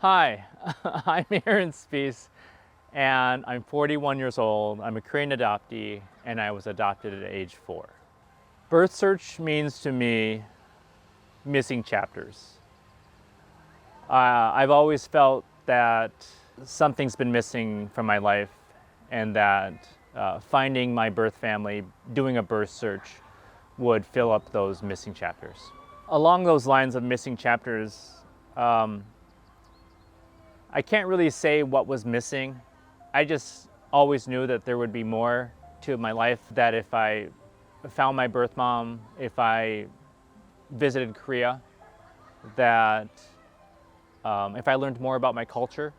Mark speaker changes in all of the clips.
Speaker 1: Hi, I'm Aron Spiess, and I'm 41 years old. I'm a Korean adoptee, and I was adopted at age 4. Birth search means to me missing chapters. I've always felt that something's been missing from my life, and that finding my birth family, doing a birth search, would fill up those missing chapters. Along those lines of missing chapters, I can't really say what was missing. I just always knew that there would be more to my life, that if I found my birth mom, if I visited Korea, that if I learned more about my culture,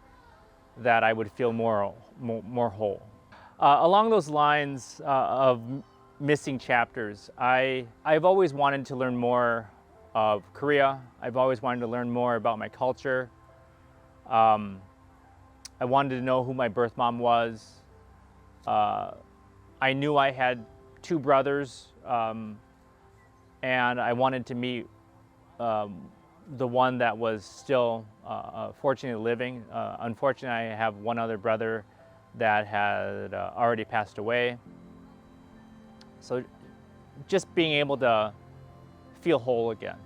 Speaker 1: that I would feel more whole. Along those lines of missing chapters, I've always wanted to learn more of Korea. I've always wanted to learn more about my culture. I wanted to know who my birth mom was. I knew I had 2 brothers, and I wanted to meet the one that was still fortunately living. Unfortunately, I have one other brother that had already passed away. So just being able to feel whole again.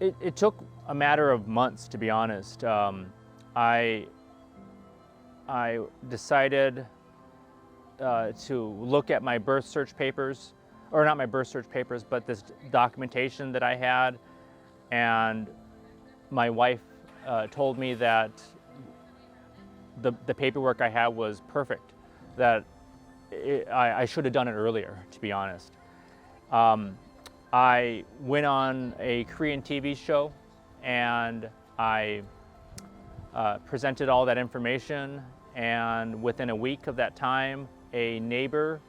Speaker 1: It took a matter of months, to be honest. I decided to look at my birth search papers, or not my birth search papers, but this documentation that I had, and my wife told me that the paperwork I had was perfect, that I should have done it earlier, to be honest. I went on a Korean TV show, and I presented all that information, and within a week of that time, a neighbor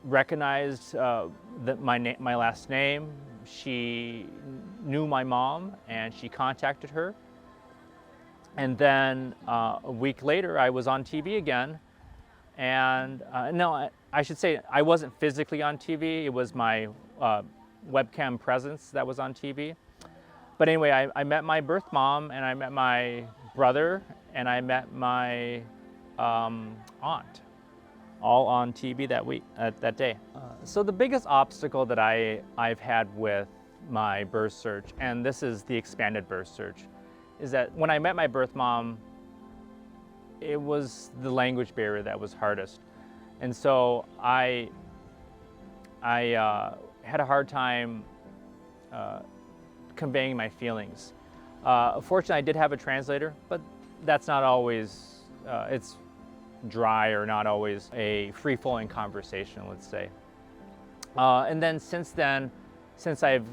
Speaker 1: recognized my last name. She knew my mom, and she contacted her. And then a week later, I was on TV again. And no, I should say I wasn't physically on TV. It was my webcam presence that was on TV. But anyway, I met my birth mom, and I met my brother, and I met my aunt, all on TV that week, that day. So the biggest obstacle that I've had with my birth search, and this is the expanded birth search, is that when I met my birth mom, it was the language barrier that was hardest. And so I had a hard time conveying my feelings. Fortunately, I did have a translator, but that's not always, it's dry, or not always a free-flowing conversation, let's say. And then since I've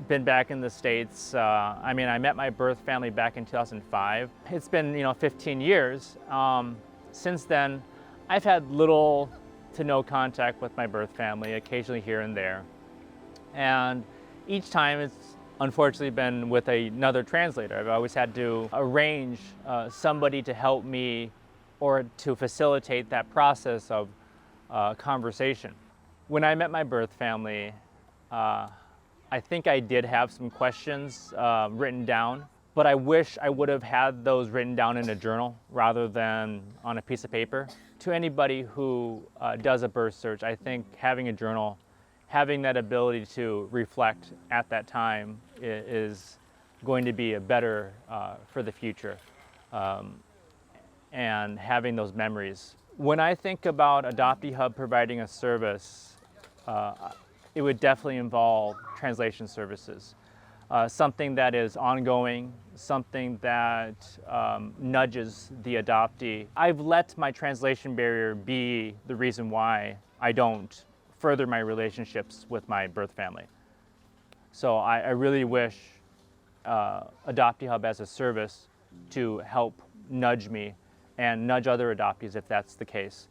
Speaker 1: been back in the States, I met my birth family back in 2005. It's been 15 years. Since then, I've had little to no contact with my birth family, occasionally here and there. And each time it's unfortunately been with another translator. I've always had to arrange somebody to help me, or to facilitate that process of conversation. When I met my birth family, I think I did have some questions written down, but I wish I would have had those written down in a journal rather than on a piece of paper. To anybody who does a birth search, I think having a journal, having that ability to reflect at that time is going to be a better for the future, and having those memories. When I think about AdopteeHub providing a service, it would definitely involve translation services, something that is ongoing, something that nudges the adoptee. I've let my translation barrier be the reason why I don't further my relationships with my birth family. So I really wish AdopteeHub as a service to help nudge me and nudge other adoptees if that's the case.